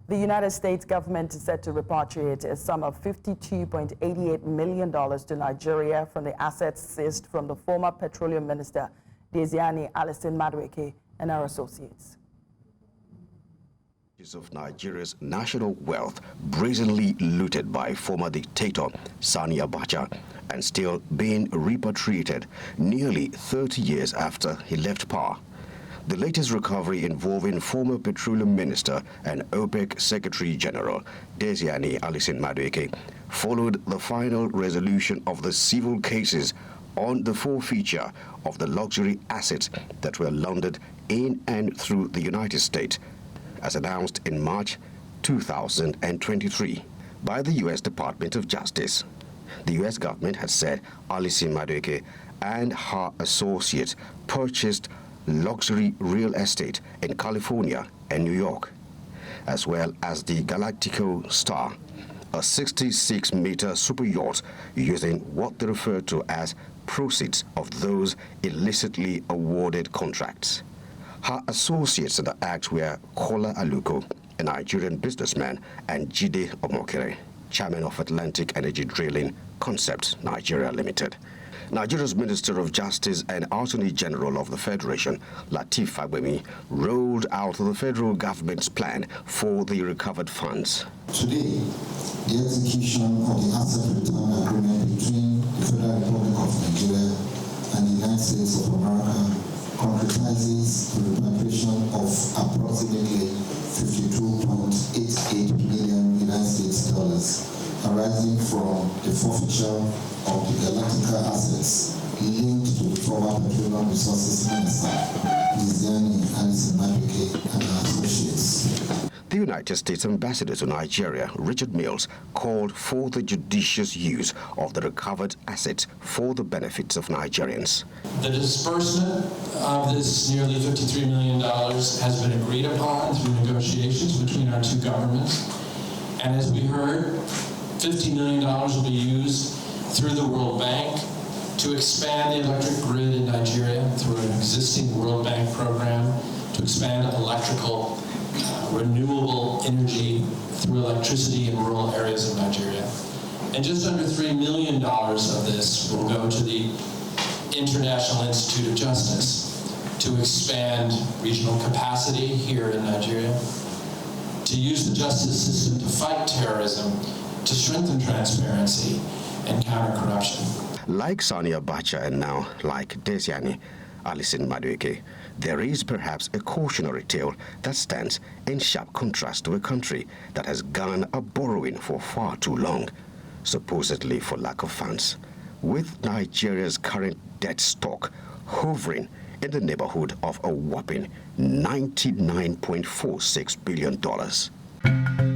The United States government is set to repatriate a sum of $52.88 million to Nigeria from the assets seized from the former Petroleum Minister, Diezani Alison-Madueke, and our associates. Of Nigeria's national wealth brazenly looted by former dictator Sani Abacha and still being repatriated nearly 30 years after he left power. The latest recovery involving former Petroleum Minister and OPEC Secretary General Diezani Alison-Madueke followed the final resolution of the civil cases on the forfeiture of the luxury assets that were laundered in and through the United States, as announced in March 2023 by the U.S. Department of Justice. The U.S. government had said Alison-Madueke and her associates purchased luxury real estate in California and New York, as well as the Galactico Star, a 66-meter super yacht using what they refer to as proceeds of those illicitly awarded contracts. Her associates in the act were Kola Aluko, a Nigerian businessman, and Jide Omokere, chairman of Atlantic Energy Drilling Concept Nigeria Limited. Nigeria's Minister of Justice and Attorney General of the Federation, Lateef Fagbemi, rolled out the federal government's plan for the recovered funds. Today, the execution of the asset return agreement between the Federal Republic of Nigeria and the United States of America concretizes the repatriation of approximately $52.88 million arising from the forfeiture of the Galactica assets linked to the former Petroleum Resources Minister, Diezani Alison-Madueke, and her associates. The United States Ambassador to Nigeria, Richard Mills, called for the judicious use of the recovered assets for the benefits of Nigerians. The disbursement of this nearly $53 million has been agreed upon through negotiations between our two governments. And as we heard, $50 million will be used through the World Bank to expand the electric grid in Nigeria through an existing World Bank program, to expand electrical renewable energy through electricity in rural areas of Nigeria. And just under $3 million of this will go to the International Institute of Justice to expand regional capacity here in Nigeria, to use the justice system to fight terrorism, to strengthen transparency and counter corruption. Like Sani Abacha and now like Diezani Alison-Madueke, there is perhaps a cautionary tale that stands in sharp contrast to a country that has gone a borrowing for far too long, supposedly for lack of funds, with Nigeria's current debt stock hovering in the neighborhood of a whopping $99.46 billion.